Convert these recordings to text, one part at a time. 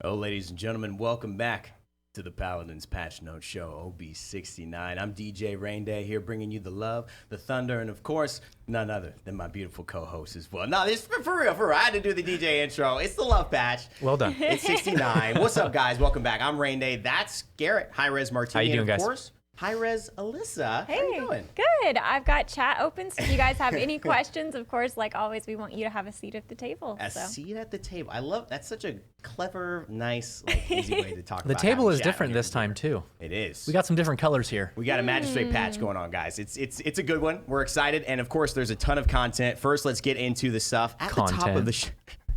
Oh, ladies and gentlemen, welcome back to the Paladins Patch Note Show, OB69. I'm DJ Rainday here bringing you the love, the thunder, and of course, none other than my beautiful co-host as well. No, this for real. I had to do the DJ intro. It's the Love Patch. Well done. It's 69. What's up, guys? Welcome back. I'm Rainday. That's Garrett. Hi-Res Martini. How you doing, and of guys? course, Hi-Res Alyssa. Hey, how you doing? Good. I've got chat open, so if you guys have any questions, of course, like always, we want you to have a seat at the table. A seat at the table. I love that's such a clever, nice, easy way to talk The about table having is chat different here this time too. It is. We got some different colors here. We got a magistrate patch going on, guys. It's a good one. We're excited, and of course, there's a ton of content. First, let's get into the stuff at the top of the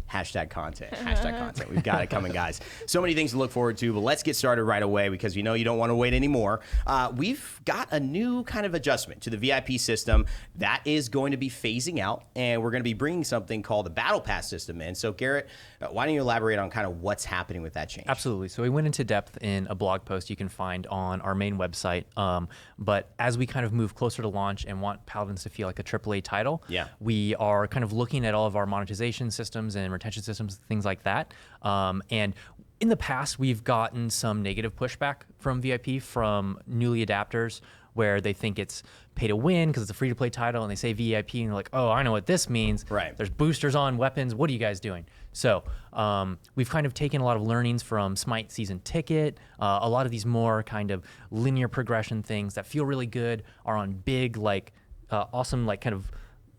hashtag content. Hashtag content. We've got it coming, guys. So many things to look forward to, but let's get started right away because you know you don't want to wait anymore. We've got a new kind of adjustment to the VIP system that is going to be phasing out, and we're going to be bringing something called the Battle Pass system in. So, Garrett, why don't you elaborate on kind of what's happening with that change? Absolutely. So we went into depth in a blog post you can find on our main website. But as we kind of move closer to launch and want Paladins to feel like a AAA title, we are kind of looking at all of our monetization systems and retention systems, things like that. And in the past, we've gotten some negative pushback from VIP from newly adapters where they think it's pay to win because it's a free-to-play title, and they say VIP, and they're like, oh, I know what this means. Right. There's boosters on weapons. What are you guys doing? So we've kind of taken a lot of learnings from Smite Season Ticket. A lot of these more kind of linear progression things that feel really good are on big, like awesome, like kind of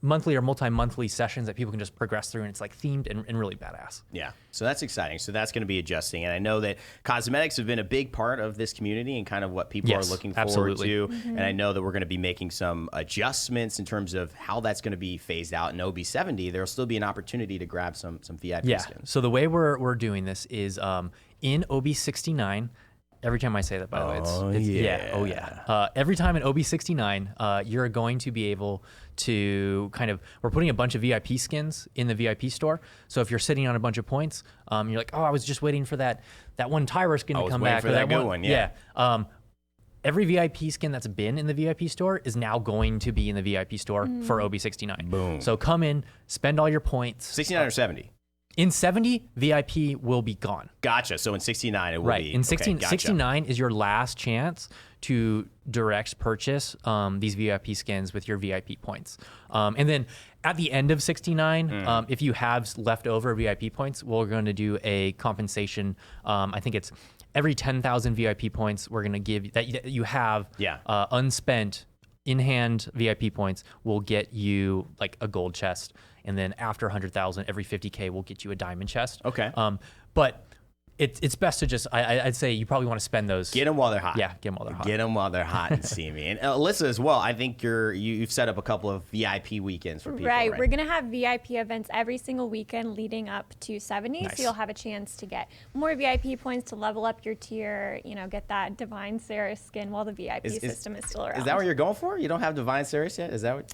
monthly or multi-monthly sessions that people can just progress through, and it's like themed and really badass. Yeah, so that's exciting. So that's going to be adjusting, and I know that cosmetics have been a big part of this community and kind of what people are looking forward to. And I know that we're going to be making some adjustments in terms of how that's going to be phased out in OB70. There'll still be an opportunity to grab some VIP skins. So the way we're doing this is in OB69. Every time I say that, by the way, it's every time in OB69, you're going to be able to we're putting a bunch of VIP skins in the VIP store. So if you're sitting on a bunch of points, you're like, oh, I was just waiting for that one Tyra skin to come back. For that good one, Every VIP skin that's been in the VIP store is now going to be in the VIP store for OB69. Boom. So come in, spend all your points. 69 or 70? In 70, VIP will be gone. Gotcha. So in 69, it will be. In 69 is your last chance to direct purchase these VIP skins with your VIP points. And then at the end of 69, if you have leftover VIP points, we're going to do a compensation. I think it's every 10,000 VIP points we're going to give that you have unspent in-hand VIP points will get you like a gold chest. And then after 100,000, every 50K will get you a diamond chest. Okay. But it's best to just, I'd say you probably want to spend those. Get them while they're hot. Yeah, get them while they're hot. Get them while they're hot and steamy. And Alyssa as well, I think you've set up a couple of VIP weekends for people, right? We're going to have VIP events every single weekend leading up to 70. Nice. So you'll have a chance to get more VIP points to level up your tier, get that Divine Sarah skin while the VIP system is still around. Is that what you're going for? You don't have Divine Ceres yet? Is that what?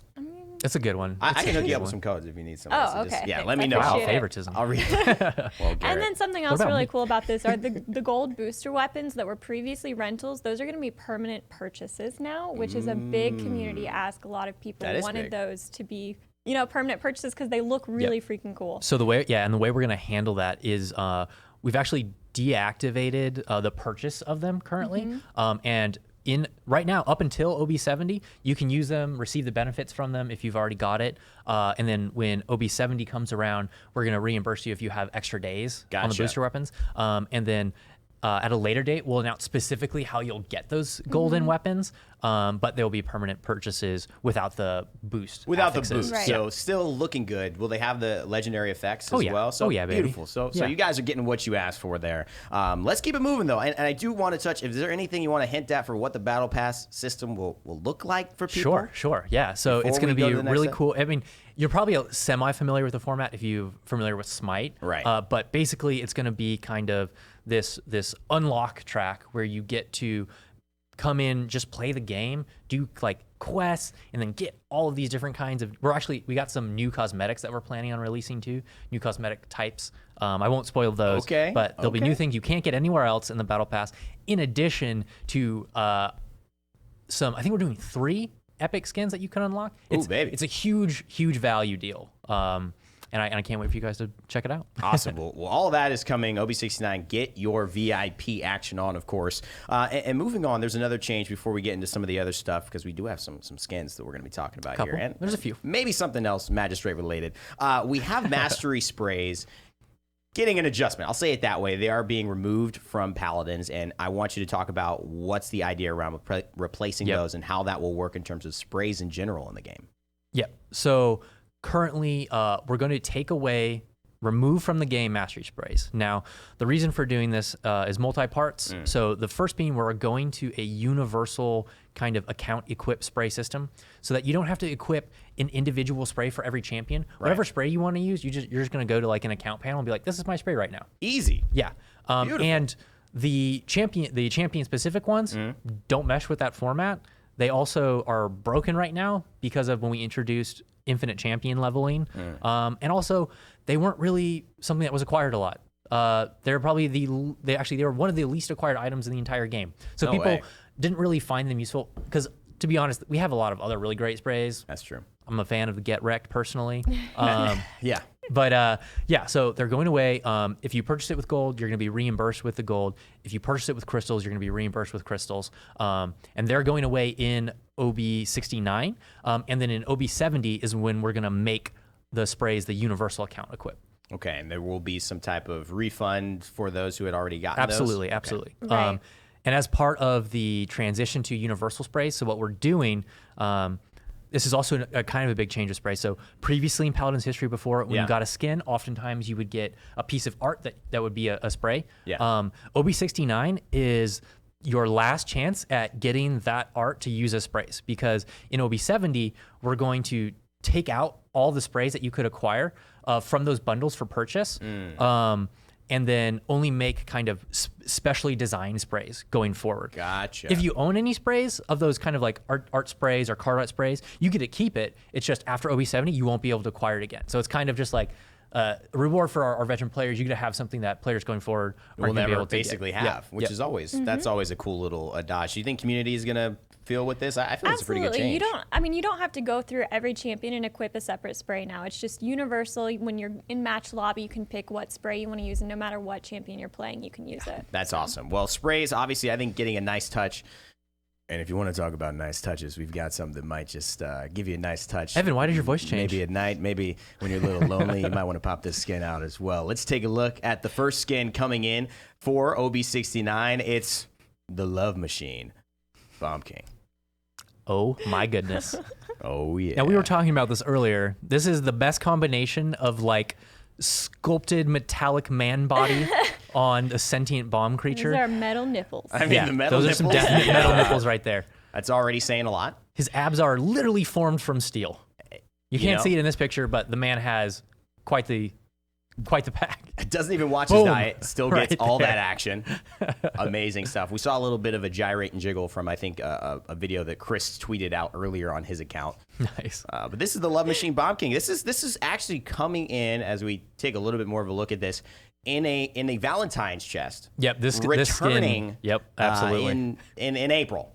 That's a good one. I can hook you up with some codes if you need some. Oh, okay. Let me know. Wow, favoritism. I'll read And then something else really me? cool about this are the gold booster weapons that were previously rentals. Those are going to be permanent purchases now, which is a big community ask. A lot of people wanted those to be, permanent purchases because they look really freaking cool. So the way we're going to handle that is we've actually deactivated the purchase of them currently, and right now, up until OB70, you can use them, receive the benefits from them if you've already got it. And then when OB70 comes around, we're going to reimburse you if you have extra days on the booster weapons. And then at a later date, we'll announce specifically how you'll get those golden weapons, but they'll be permanent purchases without the boost. Without affixes. the boost. Right. So still looking good. Will they have the legendary effects as well? So baby. Beautiful. So you guys are getting what you asked for there. Let's keep it moving, though. And I do want to touch, is there anything you want to hint at for what the Battle Pass system will look like for people? Sure. Yeah. So it's going to be really cool. I mean, you're probably semi-familiar with the format if you're familiar with Smite. Right. But basically, it's going to be kind of this unlock track where you get to come in, just play the game, do like quests, and then get all of these different kinds of. We got some new cosmetics that we're planning on releasing too, new cosmetic types. I won't spoil those, but there'll be new things you can't get anywhere else in the Battle Pass. In addition to I think we're doing 3 epic skins that you can unlock. It's a huge value deal. and I can't wait for you guys to check it out. Awesome. Well, all of that is coming. OB69, get your VIP action on, of course. And moving on, there's another change before we get into some of the other stuff, because we do have some skins that we're going to be talking about here. And there's a few. Maybe something else Magistrate related. We have Mastery sprays getting an adjustment. I'll say it that way. They are being removed from Paladins, and I want you to talk about what's the idea around replacing those and how that will work in terms of sprays in general in the game. Yep. So currently, we're going to remove from the game Mastery sprays. Now, the reason for doing this is multi-parts. So the first being we're going to a universal kind of account equip spray system, so that you don't have to equip an individual spray for every champion. Whatever spray you want to use, you're just going to go to like an account panel and be like, this is my spray right now. Easy. Yeah. And the champion specific ones don't mesh with that format. They also are broken right now because of when we introduced infinite champion leveling. And also they weren't really something that was acquired a lot. They're probably they were one of the least acquired items in the entire game. So people didn't really find them useful because, to be honest, we have a lot of other really great sprays. That's true. I'm a fan of the Get Wrecked personally. Yeah. But so they're going away. If you purchase it with gold, you're going to be reimbursed with the gold. If you purchase it with crystals, you're going to be reimbursed with crystals. And they're going away in OB69. And then in OB70 is when we're going to make the sprays the universal account equip. Okay, and there will be some type of refund for those who had already gotten those? Absolutely. Right. And as part of the transition to universal sprays, so what we're doing, this is also a kind of a big change of spray. So previously in Paladin's history before, when you got a skin, oftentimes you would get a piece of art that would be a spray. Yeah. OB69 is your last chance at getting that art to use as sprays, because in OB70, we're going to take out all the sprays that you could acquire from those bundles for purchase. And then only make kind of specially designed sprays going forward. Gotcha. If you own any sprays of those kind of like art sprays or card art sprays, you get to keep it. It's just after OB70, you won't be able to acquire it again. So it's kind of just like a reward for our veteran players. You get to have something that players going forward will be never able to basically have, which is always that's always a cool little dodge. Do you think community is gonna feel with this? I feel it's a pretty good change. You don't have to go through every champion and equip a separate spray now. It's just universal. When you're in match lobby, you can pick what spray you want to use, and no matter what champion you're playing, you can use it. That's awesome. Well, sprays, obviously, I think getting a nice touch. And if you want to talk about nice touches, we've got something that might just give you a nice touch. Evan, why did your voice change? Maybe at night, maybe when you're a little lonely, you might want to pop this skin out as well. Let's take a look at the first skin coming in for OB69. It's the Love Machine Bomb King. Oh my goodness. Oh yeah. Now we were talking about this earlier. This is the best combination of like sculpted metallic man body on a sentient bomb creature. Those are metal nipples. I mean, the metal those nipples. are some definite metal nipples right there. That's already saying a lot. His abs are literally formed from steel. You can't see it in this picture, but the man has quite the pack. It doesn't even watch his diet. Still gets Right all there. that action. Amazing stuff. We saw a little bit of a gyrate and jiggle from, I think, a video that Chris tweeted out earlier on his account. Nice. But this is the Love Machine Bomb King. This is actually coming in, as we take a little bit more of a look at this, in a Valentine's chest. Yep. This returning. skin. Yep. Absolutely. In April.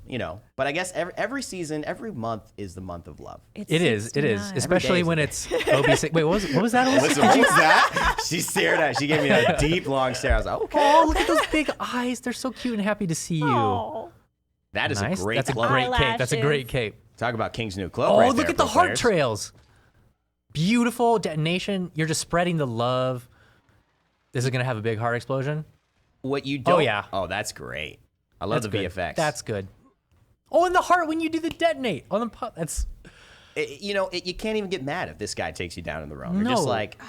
You know, but I guess every season, every month is the month of love. It is, especially when it's OB6. Wait, what was that? Listen, what was that? She stared at. She gave me a deep, long stare. I was like, okay. Oh, look at those big eyes. They're so cute and happy to see you. Oh. That is Nice. a great That's cloak. a great cape. That's a Eyelashes. great cape. Talk about King's new cloak. Oh, right look there, at the pro heart players. trails. Beautiful detonation. You're just spreading the love. This is gonna have a big heart explosion. What you don't? Oh, yeah. Oh, that's great. I love That's the good. VFX. That's good. Oh, and the heart when you do the detonate on the pop. That's you can't even get mad if this guy takes you down in the room. You're just No. like,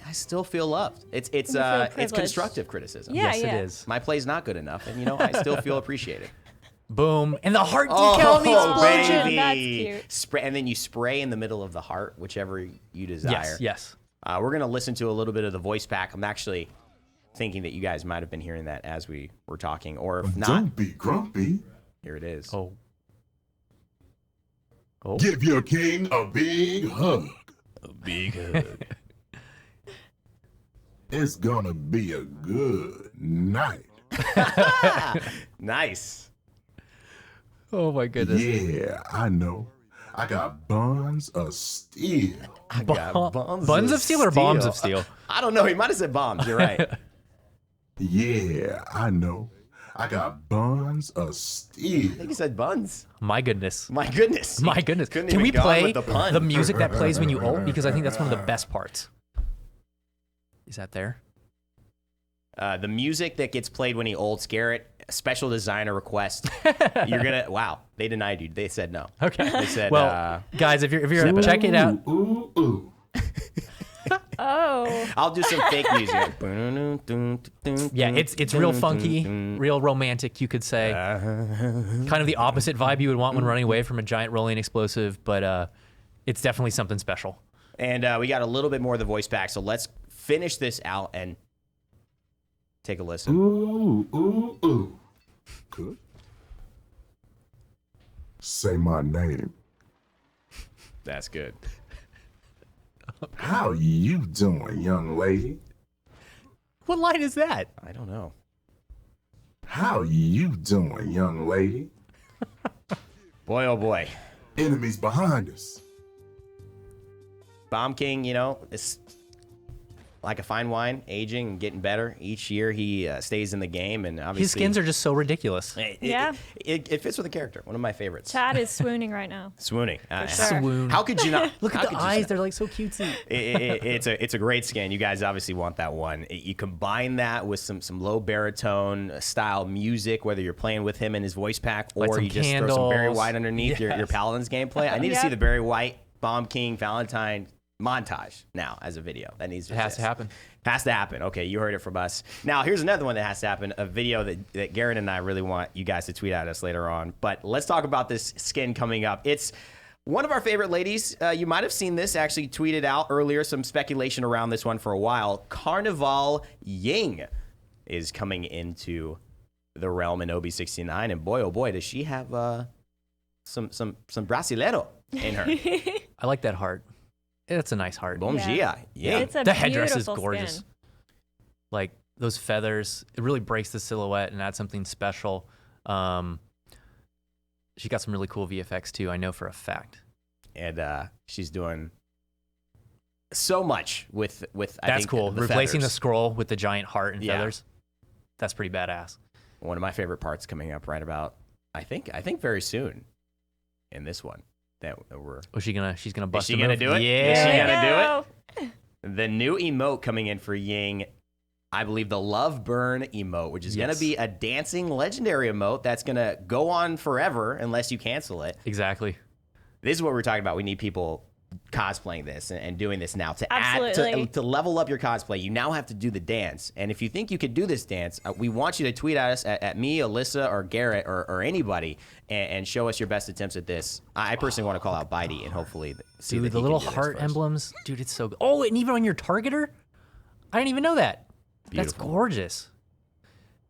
I still feel loved. It's feel privileged. constructive criticism. Yeah, yes, yeah. it is. My play's not good enough, and I still feel appreciated. Boom, and the heart decal on the explosion. Baby. That's cute. Spray, and then you spray in the middle of the heart, whichever you desire. Yes. We're gonna listen to a little bit of the voice pack. I'm actually thinking that you guys might have been hearing that as we were talking, or if not, Don't be grumpy. here it is. Oh. Give your king a big hug. A big hug. It's gonna be a good night. Nice. Oh my goodness. Yeah, I know. I got buns of steel. I got Buns of steel or bombs of steel? I don't know. He might have said bombs. You're right. Yeah, I know. I got buns of steel. I think he said buns. My goodness. My goodness. My goodness. Couldn't Can even we go on play with the pun. the music that plays when you ult? Because I think that's one of the best parts. Is that there? The music that gets played when he ults Garrett, special designer request. You're gonna they denied you. They said no. Okay. They said well, guys, if you're check it out. Ooh, ooh. Oh. I'll do some fake music. Yeah, it's real funky, real romantic, you could say. Kind of the opposite vibe you would want when running away from a giant rolling explosive, but it's definitely something special. And we got a little bit more of the voice pack, so let's finish this out and take a listen. Ooh, ooh, ooh. Good. Say my name. That's good. How you doing, young lady? What line is that? I don't know. How you doing, young lady? Boy, oh boy. Enemies behind us. Bomb King, you know, it's like a fine wine, aging and getting better. Each year he stays in the game, and obviously His skins are just so ridiculous. It fits with the character. One of my favorites. Chad is swooning right now. Swooning. sure. Swoon. How could you not? Look how at could the you eyes; not? they're like so cutesy. It's a great skin. You guys obviously want that one. You combine that with some low baritone style music, whether you're playing with him in his voice pack or Light some you just throw some Barry candles. White underneath your Paladins gameplay. I need to see Yep. the Barry White Bomb King Valentine montage now as a video. That needs to It has to exist. happen. Has to happen. Okay, you heard it from us. Now, here's another one that has to happen, a video that Garrett and I really want you guys to tweet at us later on. But let's talk about this skin coming up. It's one of our favorite ladies. You might have seen this actually tweeted out earlier, some speculation around this one for a while. Carnival Ying is coming into the realm in OB69. And boy, oh boy, does she have some brasilero in her. I like that heart. It's a nice heart. Bom Yeah. dia. Yeah. It's a The headdress is beautiful gorgeous. skin. Like those feathers, it really breaks the silhouette and adds something special. She got some really cool VFX too, I know for a fact. And she's doing so much with I That's think, cool. the Replacing the feathers. scroll with the giant heart and Yeah. feathers. That's pretty badass. One of my favorite parts coming up right about I think very soon in this one that we're Oh, she's gonna bust she a gonna move? do it? Yeah. Is she There gonna we do it? The new emote coming in for Ying, I believe the Love Burn emote, which is going Yes. to be a dancing legendary emote that's going to go on forever unless you cancel it. Exactly. This is what we're talking about. We need people cosplaying this and doing this now to Absolutely. to level up your cosplay. You now have to do the dance. And if you think you could do this dance, we want you to tweet at us at me, Alyssa, or Garrett, or anybody, and show us your best attempts at this. I personally want to call out Bitey and hopefully see Dude, that the he little can do this heart first. emblems. Dude, it's so good. Oh, and even on your targeter? I didn't even know that. That's Beautiful. gorgeous.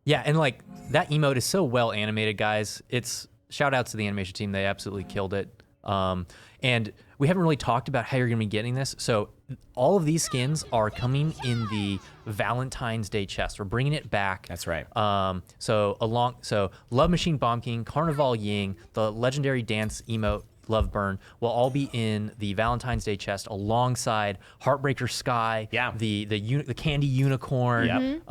Yeah, and like that emote is so well animated, guys. It's shout out to the animation team. They absolutely killed it. And we haven't really talked about how you're going to be getting this. So all of these skins are coming in the Valentine's Day chest. We're bringing it back. That's right. So Love Machine Bomb King, Carnival Ying, the legendary dance emote Love Burn will all be in the Valentine's Day chest alongside Heartbreaker Sky, Yeah. the Candy Unicorn, Yep.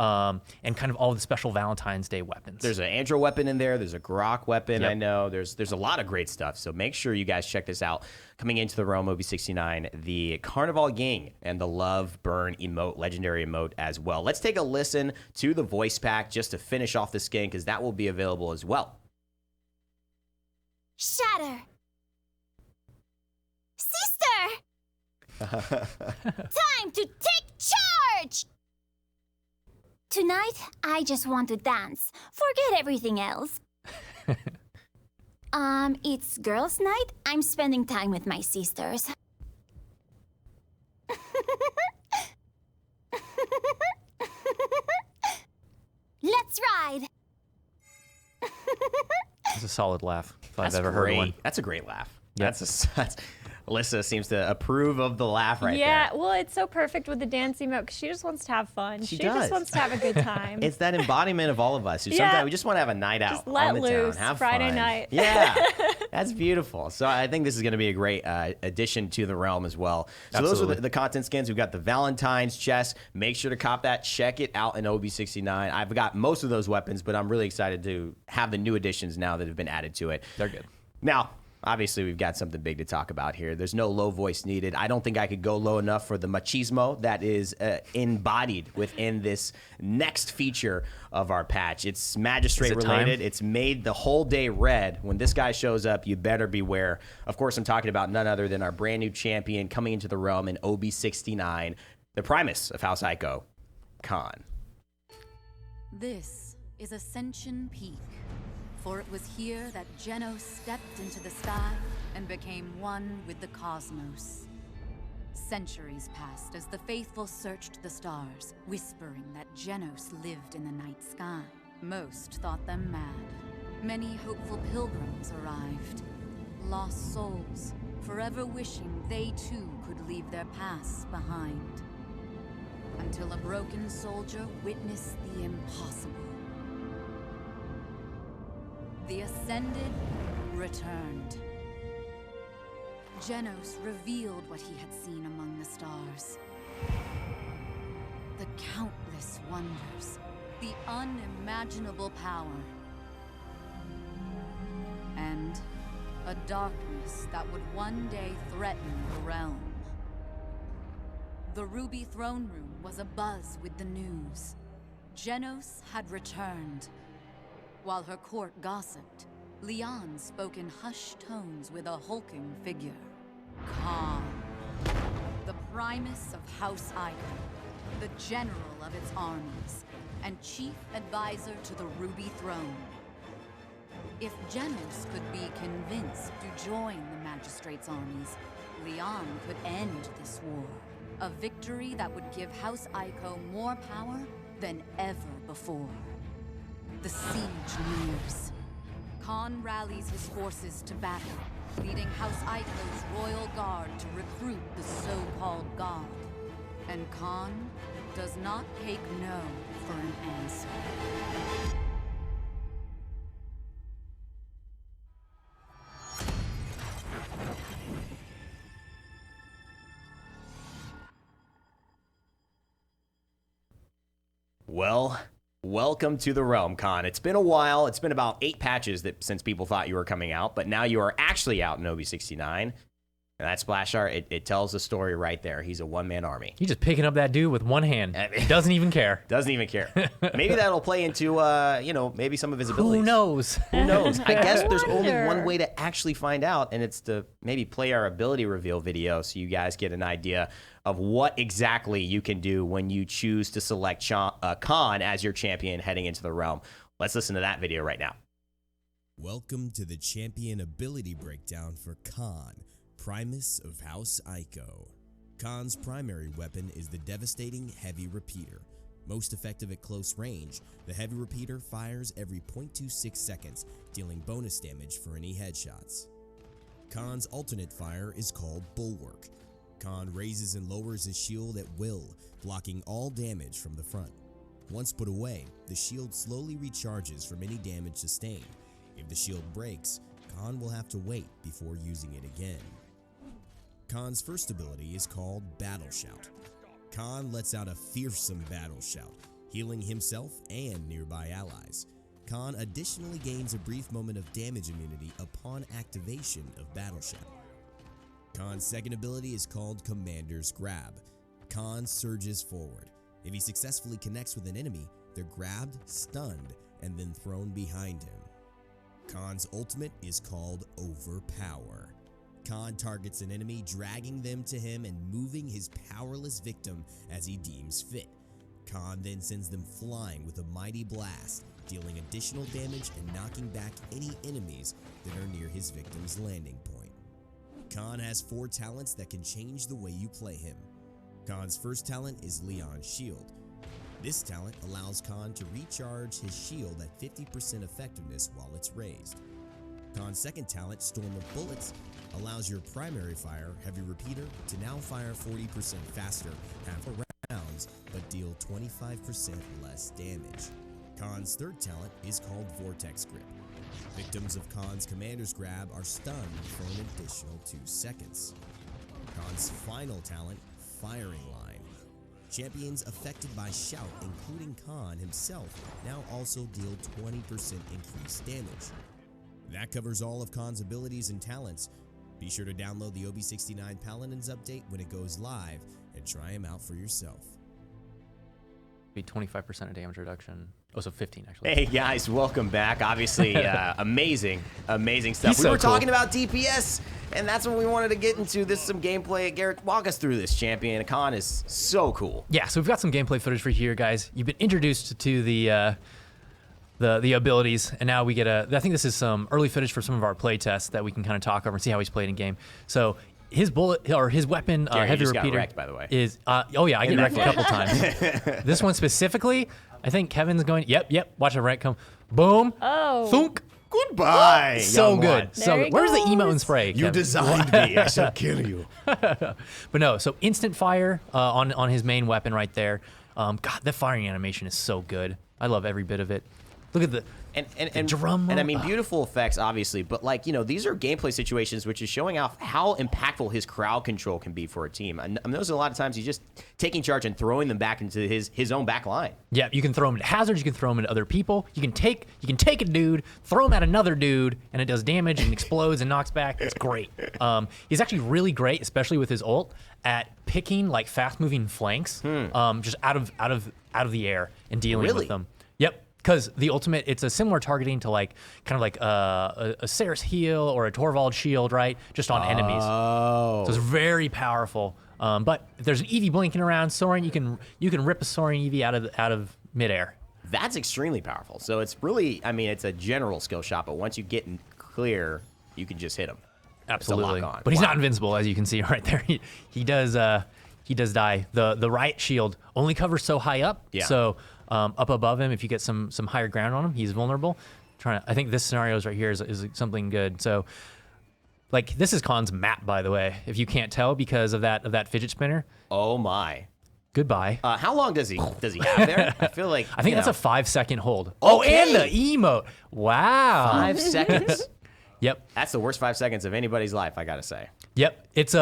and kind of all the special Valentine's Day weapons. There's an Andro weapon in there. There's a Grok weapon. Yep. I know. There's a lot of great stuff. So make sure you guys check this out. Coming into the realm OB69, the Carnival Ying and the Love Burn emote, legendary emote as well. Let's take a listen to the voice pack just to finish off the skin because that will be available as well. Shatter. Sister! Time to take charge! Tonight, I just want to dance. Forget everything else. It's girls' night. I'm spending time with my sisters. Let's ride! It's a solid laugh if I've That's ever heard great. one. That's a great laugh. Yep. Alyssa seems to approve of the laugh right there. Yeah, well, it's so perfect with the dance emote because she just wants to have fun. She does. just wants to have a good time. It's that embodiment of all of us who Yeah. sometimes we just want to have a night out Just let on the loose, town, have Friday fun. night. Yeah, that's beautiful. So I think this is going to be a great addition to the realm as well. So those are the content skins. We've got the Valentine's chest. Make sure to cop that. Check it out in OB69. I've got most of those weapons, but I'm really excited to have the new additions now that have been added to it. They're good. Now, obviously, we've got something big to talk about here. There's no low voice needed. I don't think I could go low enough for the machismo that is embodied within this next feature of our patch. It's magistrate related. It's made the whole day red. When this guy shows up, you better beware. Of course, I'm talking about none other than our brand new champion coming into the realm in OB69, the Primus of House Ico, Khan. This is Ascension Peak. For it was here that Genos stepped into the sky and became one with the cosmos. Centuries passed as the faithful searched the stars, whispering that Genos lived in the night sky. Most thought them mad. Many hopeful pilgrims arrived. Lost souls, forever wishing they too could leave their pasts behind. Until a broken soldier witnessed the impossible. The Ascended returned. Genos revealed what he had seen among the stars. The countless wonders, the unimaginable power, and a darkness that would one day threaten the realm. The Ruby Throne Room was abuzz with the news. Genos had returned. While her court gossiped, Leon spoke in hushed tones with a hulking figure. Khan, the Primus of House Ico, the general of its armies, and chief advisor to the Ruby Throne. If Genos could be convinced to join the Magistrate's armies, Leon could end this war. A victory that would give House Ico more power than ever before. The siege nears. Khan rallies his forces to battle, leading House Ico's royal guard to recruit the so-called god. And Khan does not take no for an answer. Well, welcome to the realm, Khan. It's been a while. It's been about 8 patches since people thought you were coming out, but now you are actually out in OB69. And that splash art, it tells the story right there. He's a one-man army. He's just picking up that dude with one hand. He doesn't even care. Doesn't even care. Maybe that'll play into, maybe some of his abilities. Who knows? Who knows? I guess there's only one way to actually find out, and it's to maybe play our ability reveal video so you guys get an idea of what exactly you can do when you choose to select Khan as your champion heading into the realm. Let's listen to that video right now. Welcome to the champion ability breakdown for Khan, Primus of House Ico. Khan's primary weapon is the devastating Heavy Repeater. Most effective at close range, the Heavy Repeater fires every 0.26 seconds, dealing bonus damage for any headshots. Khan's alternate fire is called Bulwark. Khan raises and lowers his shield at will, blocking all damage from the front. Once put away, the shield slowly recharges from any damage sustained. If the shield breaks, Khan will have to wait before using it again. Khan's first ability is called Battle Shout. Khan lets out a fearsome battle shout, healing himself and nearby allies. Khan additionally gains a brief moment of damage immunity upon activation of Battle Shout. Khan's second ability is called Commander's Grab. Khan surges forward. If he successfully connects with an enemy, they're grabbed, stunned, and then thrown behind him. Khan's ultimate is called Overpower. Khan targets an enemy, dragging them to him and moving his powerless victim as he deems fit. Khan then sends them flying with a mighty blast, dealing additional damage and knocking back any enemies that are near his victim's landing point. Khan has 4 talents that can change the way you play him. Khan's first talent is Leon's Shield. This talent allows Khan to recharge his shield at 50% effectiveness while it's raised. Khan's second talent, Storm of Bullets, allows your primary fire, Heavy Repeater, to now fire 40% faster, half rounds, but deal 25% less damage. Khan's third talent is called Vortex Grip. Victims of Khan's Commander's Grab are stunned for an additional 2 seconds. Khan's final talent, Firing Line. Champions affected by Shout, including Khan himself, now also deal 20% increased damage. That covers all of Khan's abilities and talents. Be sure to download the OB69 Paladins update when it goes live and try him out for yourself. Be 25% of damage reduction. Oh, so 15 actually. Hey guys, welcome back. Obviously, amazing stuff. He's We were so cool. talking about DPS, and that's what we wanted to get into. This is some gameplay. Garrett, walk us through this champion. Khan is so cool. Yeah, so we've got some gameplay footage for here, guys. You've been introduced to the abilities, and now we get I think this is some early footage for some of our play tests that we can kind of talk over and see how he's played in game. So his bullet or his weapon, Garrett, Heavy you just got Repeater, wrecked, by the way. is oh yeah, I get wrecked a couple times. This one specifically, I think Kevin's going. Yep. Watch a wreck come. Boom. Oh. Thunk. Goodbye. So young good. one. So There good. he Where's the emote goes. and spray? You Kevin? designed me. I shall kill you. But no, so instant fire on his main weapon right there. God, the firing animation is so good. I love every bit of it. Look at the drum and I roll. mean, beautiful effects, obviously, but like, these are gameplay situations, which is showing off how impactful his crowd control can be for a team. And I mean, those are a lot of times he's just taking charge and throwing them back into his own back line. Yeah, you can throw him into hazards. You can throw him into other people. You can take a dude, throw him at another dude, and it does damage and explodes and knocks back. It's great. He's actually really great, especially with his ult, at picking like fast-moving flanks, just out of the air and dealing Really? with them. Yep. Because the ultimate, it's a similar targeting to like kind of like a Ceres heal or a Torvald shield, right? Just on enemies. Oh. So it's very powerful. But if there's an Eevee blinking around soaring, you can rip a soaring Eevee out of midair. That's extremely powerful. So it's really, I mean, it's a general skill shot, but once you get in clear, you can just hit him. Absolutely. Lock on. But he's Wow. not invincible, as you can see right there. He does die. The riot shield only covers so high up. Yeah. So up above him, if you get some higher ground on him, he's vulnerable. I think this scenario right here is something good. So like this is Khan's map, by the way, if you can't tell because of that fidget spinner. Oh my. Goodbye. How long does he have there? I feel like I think that's a 5-second hold. Okay. Oh, and the emote. Wow. 5 seconds. Yep. That's the worst 5 seconds of anybody's life, I gotta say. Yep. It's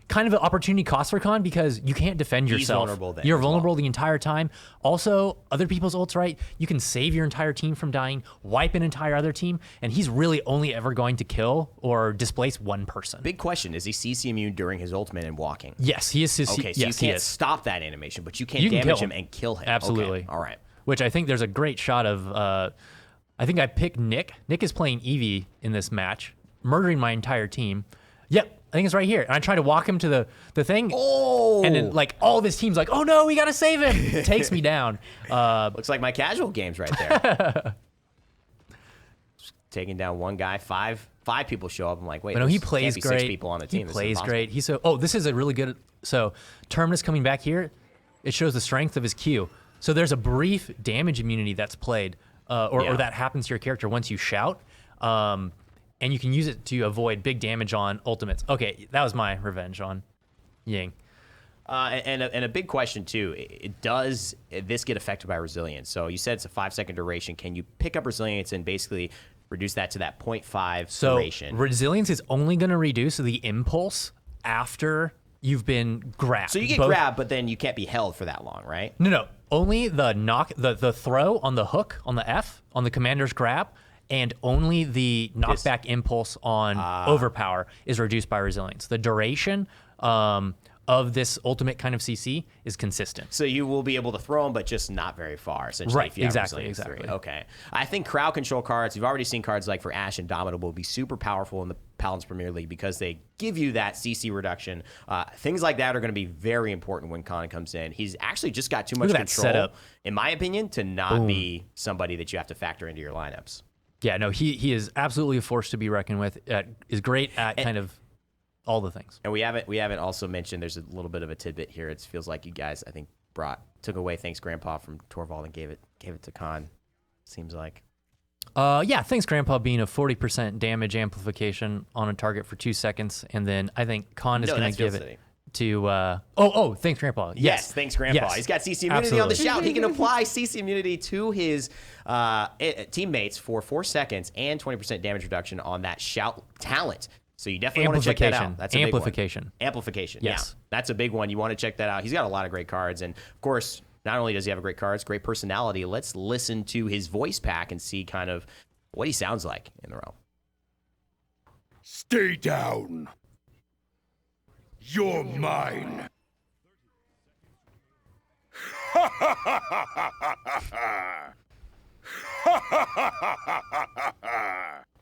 kind of an opportunity cost for Khan because you can't defend yourself. vulnerable then You're as well. vulnerable the entire time. Also, other people's ults, right? You can save your entire team from dying, wipe an entire other team, and he's really only ever going to kill or displace one person. Big question, is he CC immune during his ultimate and walking? Yes, he is. Okay, so yes, you he can't is. stop that animation, but you can You can damage kill him and kill him. Absolutely. Okay. All right. Which I think there's a great shot of. I think I picked Nick. Nick is playing Eevee in this match, murdering my entire team. Yep. I think it's right here. And I try to walk him to the thing. Oh! And then like all of his team's like, oh no, we gotta save him. It takes me down. Looks like my casual games right there. Taking down one guy, five people show up. I'm like, wait, But no, he plays can't be great. 6 people on the team. He This is plays impossible. great. He's so. Oh, this is a really good. So Terminus coming back here, it shows the strength of his Q. So there's a brief damage immunity that's played, or that happens to your character once you shout. And you can use it to avoid big damage on ultimates. Okay, that was my revenge on Ying. And a big question too, does this get affected by resilience? So you said it's a 5 second duration. Can you pick up resilience and basically reduce that to that 0.5 So duration? resilience is only going to reduce the impulse after you've been grabbed. So you get grabbed, but then you can't be held for that long, right? No. Only the the throw on the hook, on the F, on the commander's grab, and only the knockback impulse on overpower is reduced by resilience. The duration of this ultimate kind of CC is consistent. So you will be able to throw them, but just not very far, essentially. Right, If you have exactly. Resilience 3. Okay. I think crowd control cards, you've already seen cards like for Ashe and Domitable be super powerful in the Paladins Premier League because they give you that CC reduction. Things like that are going to be very important when Khan comes in. He's actually just got too much Look at that control, setup. in my opinion, to not be somebody that you have to factor into your lineups. Yeah, no, he is absolutely a force to be reckoned with. Is great at kind of all the things. And we haven't also mentioned, there's a little bit of a tidbit here. It feels like you guys, I think, took away Thanks Grandpa from Torvald and gave it to Khan. Seems like. Yeah, thanks, Grandpa, being a 40% damage amplification on a target for 2 seconds. And then I think Khan is going to give it to... thanks, Grandpa. Yes, thanks, Grandpa. Yes. He's got CC immunity on the shout. He can apply CC immunity to his teammates for 4 seconds and 20% damage reduction on that shout talent. So you definitely want to check that out. That's a Amplification. Big one. Amplification. Yes. Yeah, that's a big one. You want to check that out. He's got a lot of great cards. And, of course, not only does he have great cards, great personality, let's listen to his voice pack and see kind of what he sounds like in the realm. Stay down. You're mine.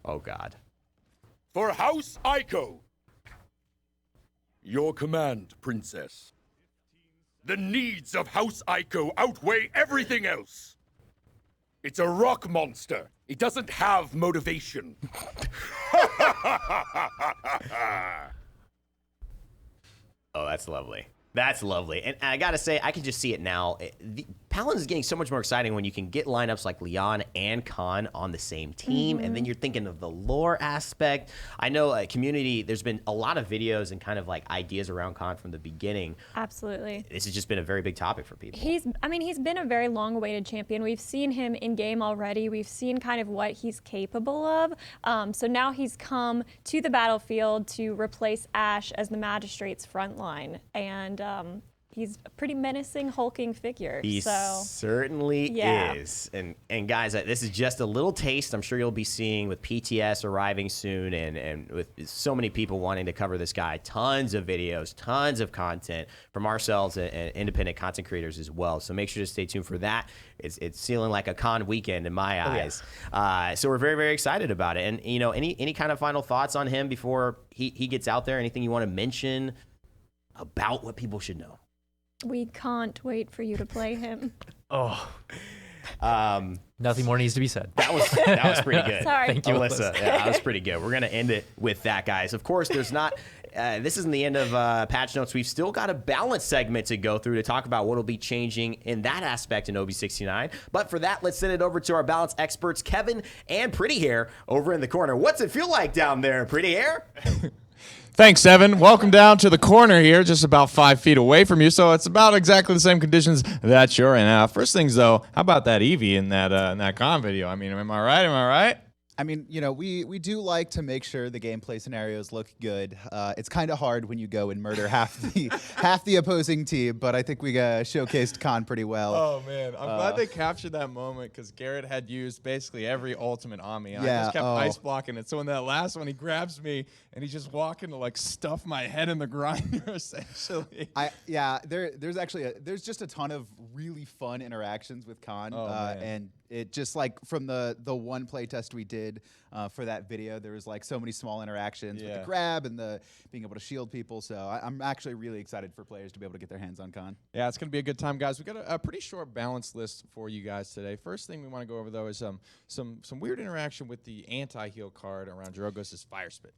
Oh, God. For House Aiko. Your command, Princess. The needs of House Aiko outweigh everything else. It's a rock monster. It doesn't have motivation. Oh, that's lovely. That's lovely. And I got to say, I can just see it now. Paladins is getting so much more exciting when you can get lineups like Leon and Khan on the same team, and then you're thinking of the lore aspect. I know community, there's been a lot of videos and kind of like ideas around Khan from the beginning. Absolutely. This has just been a very big topic for people. He's been a very long-awaited champion. We've seen him in game already. We've seen kind of what he's capable of. So now he's come to the battlefield to replace Ashe as the Magistrate's front line, and he's a pretty menacing, hulking figure. He certainly is. And guys, this is just a little taste. I'm sure you'll be seeing with PTS arriving soon, and with so many people wanting to cover this guy. Tons of videos, tons of content from ourselves and independent content creators as well. So make sure to stay tuned for that. It's feeling like a con weekend in my eyes. Yeah. So we're very, very excited about it. And any kind of final thoughts on him before he gets out there? Anything you want to mention about what people should know? We can't wait for you to play him. Nothing more needs to be said. That was pretty good. Sorry. Thank you, Alyssa. Yeah, that was pretty good. We're going to end it with that, guys. Of course, there's not... this isn't the end of patch notes. We've still got a balance segment to go through to talk about what will be changing in that aspect in OB69. But for that, let's send it over to our balance experts, Kevin and Pretty Hair, over in the corner. What's it feel like down there, Pretty Hair? Thanks, Evan. Welcome down to the corner here, just about 5 feet away from you. So it's about exactly the same conditions that you're in. First things, though, how about that Eevee in that con video? I mean, am I right? Am I right? I mean, we do like to make sure the gameplay scenarios look good. It's kind of hard when you go and murder half the opposing team, but I think we showcased Khan pretty well. Oh man, I'm glad they captured that moment because Garrett had used basically every ultimate on me. I just kept ice blocking it. So in that last one, he grabs me and he's just walking to like stuff my head in the grinder essentially. There's just a ton of really fun interactions with Khan, man. and it just like from the one play test we did for that video, there was like so many small interactions with the grab and the being able to shield people. So I'm actually really excited for players to be able to get their hands on Khan. Yeah, it's going to be a good time, guys. We got a pretty short balance list for you guys today. First thing we want to go over though is some weird interaction with the anti-heal card around Jorogos' Fire Spit.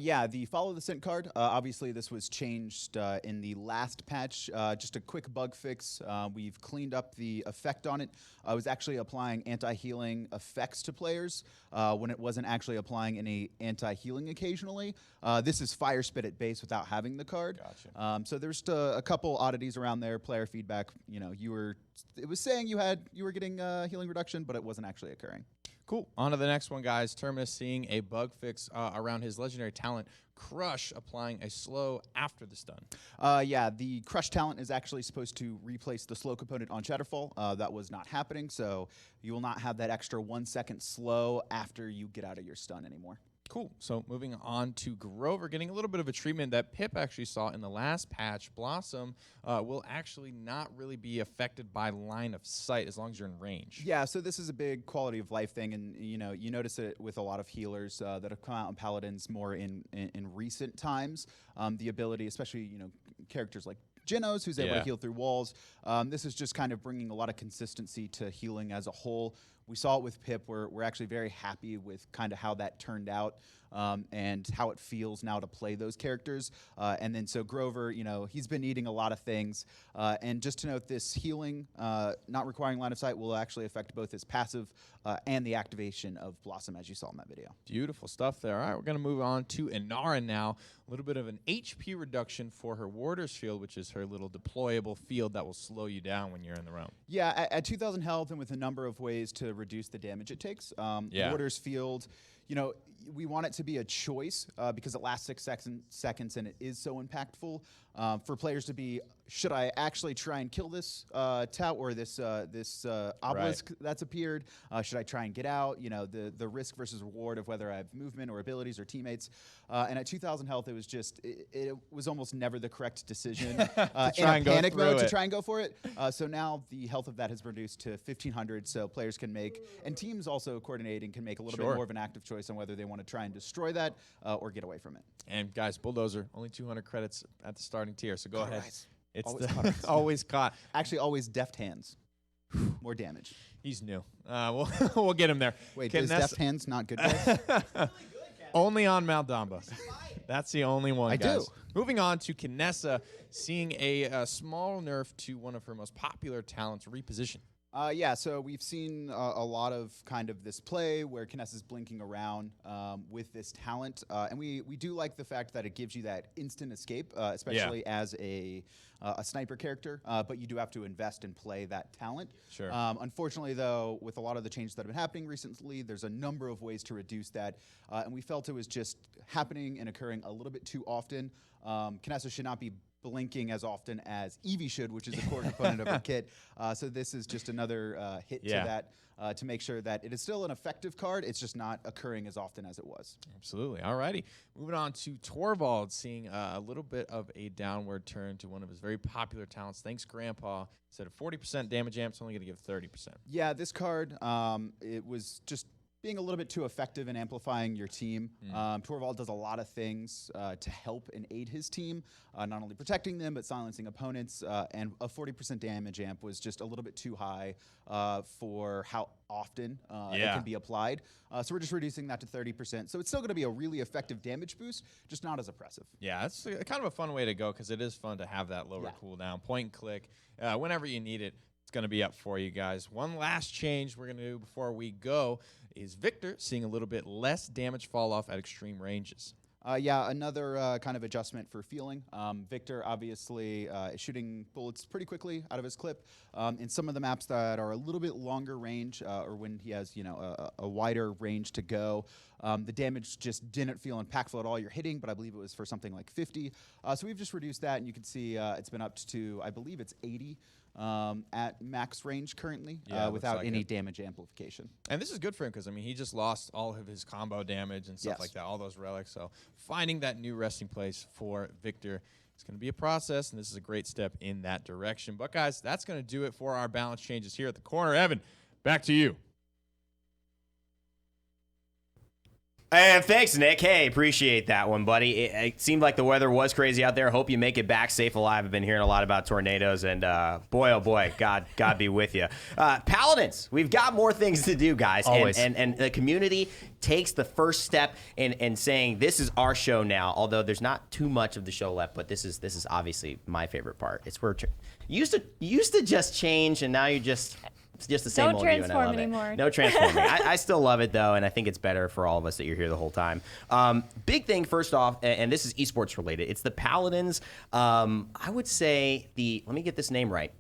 Yeah, the Follow the Scent card. Obviously, this was changed in the last patch. Just a quick bug fix. We've cleaned up the effect on it. I was actually applying anti-healing effects to players when it wasn't actually applying any anti-healing occasionally. This is Fire Spit at base without having the card. Gotcha. So there's a couple oddities around there. Player feedback. It was saying you were getting healing reduction, but it wasn't actually occurring. Cool. On to the next one, guys. Terminus seeing a bug fix around his legendary talent, Crush, applying a slow after the stun. Yeah, the Crush talent is actually supposed to replace the slow component on Shatterfall. That was not happening, so you will not have that extra 1 second slow after you get out of your stun anymore. Cool. So moving on to Grover, getting a little bit of a treatment that Pip actually saw in the last patch. Blossom will actually not really be affected by line of sight as long as you're in range. Yeah, so this is a big quality of life thing, and you notice it with a lot of healers that have come out in Paladins more in recent times. The ability, especially characters like Genos, who's able to heal through walls. This is just kind of bringing a lot of consistency to healing as a whole, We saw it with Pip. We're actually very happy with kind of how that turned out. And how it feels now to play those characters. And then so Grover, he's been eating a lot of things. And just to note, this healing, not requiring line of sight, will actually affect both his passive and the activation of Blossom, as you saw in that video. Beautiful stuff there. All right, we're going to move on to Inara now. A little bit of an HP reduction for her Warder's Field, which is her little deployable field that will slow you down when you're in the realm. Yeah, at 2,000 health and with a number of ways to reduce the damage it takes. Warder's Field, we want it to be a choice because it lasts 6 seconds and it is so impactful for players to be, should I actually try and kill this tout or this obelisk that's appeared? Should I try and get out? The risk versus reward of whether I have movement or abilities or teammates. And at 2,000 health, it was just, it was almost never the correct decision in a panic mode to try and go for it. So now the health of that has reduced to 1,500, so players can make, and teams also coordinating can make a little bit more of an active choice on whether they want to try and destroy that or get away from it. And guys, Bulldozer, only 200 credits at the starting tier, so go ahead. It's always caught. always caught. Actually, always deft hands. More damage. He's new. We'll get him there. Wait, is deft hands not good, guys? Only on Maldamba. That's the only one, guys. do. Moving on to Kinessa, seeing a small nerf to one of her most popular talents, reposition. Yeah, so we've seen a lot of kind of this play where Kinessa's blinking around with this talent. And we do like the fact that it gives you that instant escape, especially as a sniper character. But you do have to invest and play that talent. Sure. Unfortunately, though, with a lot of the changes that have been happening recently, there's a number of ways to reduce that. And we felt it was just happening and occurring a little bit too often. Kinessa should not be blinking as often as Eevee should, which is a core component of her kit. So this is just another hit to that to make sure that it is still an effective card. It's just not occurring as often as it was. Absolutely. All righty. Moving on to Torvald, seeing a little bit of a downward turn to one of his very popular talents. Thanks, Grandpa. Instead of 40% damage amp, it's only going to give 30%. Yeah, this card, it was just being a little bit too effective in amplifying your team. Torvald does a lot of things to help and aid his team, not only protecting them, but silencing opponents. And a 40% damage amp was just a little bit too high for how often it can be applied. So we're just reducing that to 30%. So it's still going to be a really effective damage boost, just not as oppressive. Yeah, it's kind of a fun way to go because it is fun to have that lower cooldown. Point and click. Whenever you need it, it's going to be up for you guys. One last change we're going to do before we go is Victor seeing a little bit less damage fall off at extreme ranges. Yeah, another kind of adjustment for feeling. Victor obviously is shooting bullets pretty quickly out of his clip. In some of the maps that are a little bit longer range, or when he has a wider range to go, the damage just didn't feel impactful at all. You're hitting, but I believe it was for something like 50. So we've just reduced that, and you can see it's been up to, I believe it's 80. At max range currently, without any damage amplification. And this is good for him because, I mean, he just lost all of his combo damage and stuff like that, all those relics. So finding that new resting place for Victor, it's going to be a process, and this is a great step in that direction. But, guys, that's going to do it for our balance changes here at the corner. Evan, back to you. And thanks, Nick. Hey, appreciate that one, buddy. It seemed like the weather was crazy out there. Hope you make it back safe alive. I've been hearing a lot about tornadoes, and boy, oh boy, God be with you. Paladins, we've got more things to do, guys. Always. And the community takes the first step in saying this is our show now. Although there's not too much of the show left, but this is obviously my favorite part. It's where you used to just change, and now you just. It's just the same old you, and I love anymore. it. No transforming. I still love it, though, and I think it's better for all of us that you're here the whole time. Big thing, first off, and this is esports related. It's the Paladins. I would say let me get this name right.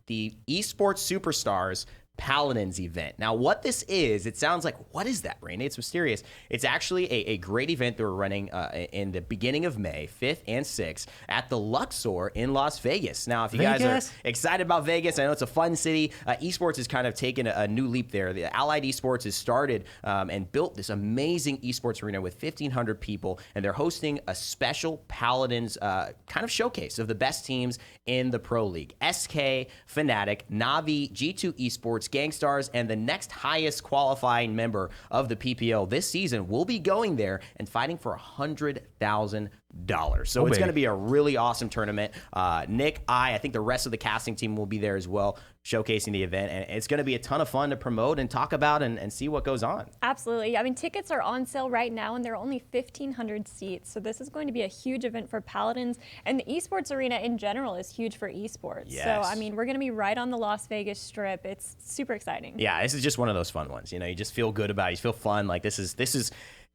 The Esports Superstars Paladins event. Now, what this is, it sounds like, what is that, Rainey? It's mysterious. It's actually a great event that we're running in the beginning of May, 5th and 6th, at the Luxor in Las Vegas. Now, if you guys are excited about Vegas, I know it's a fun city. Esports has kind of taken a new leap there. The Allied Esports has started and built this amazing esports arena with 1,500 people, and they're hosting a special Paladins kind of showcase of the best teams in the Pro League. SK, Fnatic, Navi, G2 Esports, Gangstars, and the next highest qualifying member of the PPO this season will be going there and fighting for $100,000. So it's going to be a really awesome tournament. Nick, I think the rest of the casting team will be there as well, showcasing the event. And it's going to be a ton of fun to promote and talk about and see what goes on. Absolutely. I mean, tickets are on sale right now, and there are only 1,500 seats. So this is going to be a huge event for Paladins. And the esports arena in general is huge for esports. Yes. So, I mean, we're going to be right on the Las Vegas Strip. It's super exciting. Yeah, this is just one of those fun ones. You know, you just feel good about it. You feel fun. Like this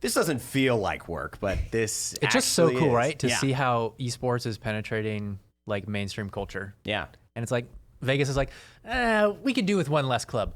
doesn't feel like work, but this it's just so cool, is. right? To see how esports is penetrating like mainstream culture. Yeah. And it's like Vegas is like, we could do with one less club.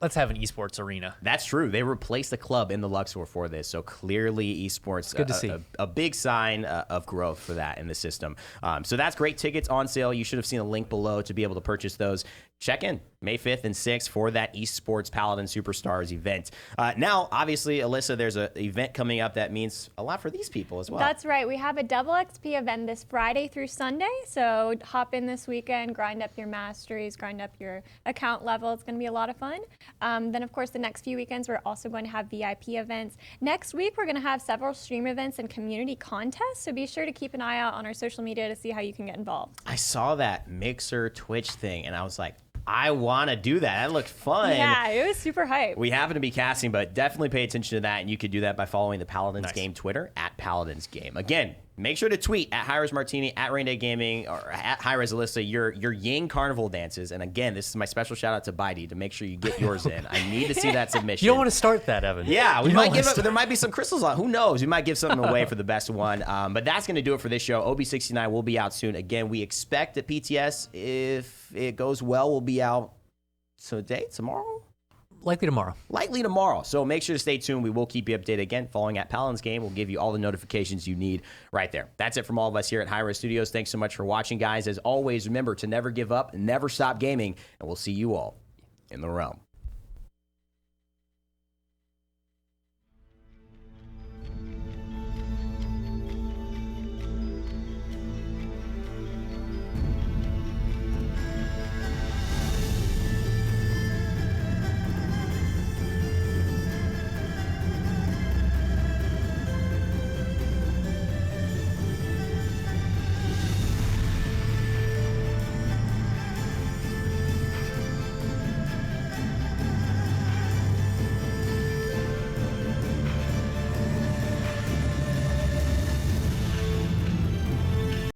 Let's have an esports arena. That's true. They replaced the club in the Luxor for this. So clearly esports, good to see. A big sign of growth for that in the system. So that's great. Tickets on sale. You should have seen a link below to be able to purchase those. Check in May 5th and 6th for that Esports Paladin Superstars event. Now, obviously, Alyssa, there's an event coming up that means a lot for these people as well. That's right. We have a double XP event this Friday through Sunday. So hop in this weekend, grind up your masteries, grind up your account level. It's going to be a lot of fun. Then, of course, the next few weekends, we're also going to have VIP events. Next week, we're going to have several stream events and community contests. So be sure to keep an eye out on our social media to see how you can get involved. I saw that Mixer Twitch thing, and I was like, I want to do that. That looked fun. Yeah, it was super hype. We happen to be casting, but definitely pay attention to that, and you could do that by following the Paladins Game Twitter at Paladins Game. Again, make sure to tweet at Hi-Rez Martini, at Rain Day Gaming, or at Hi-Rez Alyssa your Ying Carnival dances. And again, this is my special shout out to Baidi to make sure you get yours in. I need to see that submission. You don't want to start that, Evan. Yeah, there might be some crystals on. Who knows? We might give something away for the best one. But that's going to do it for this show. OB69 will be out soon. Again, we expect that PTS, if it goes well, will be out today, tomorrow? Likely tomorrow. So make sure to stay tuned. We will keep you updated. Again, following at Paladins Game, we'll give you all the notifications you need right there. That's it from all of us here at Hi-Rez Studios. Thanks so much for watching, guys. As always, remember to never give up, never stop gaming, and we'll see you all in the realm.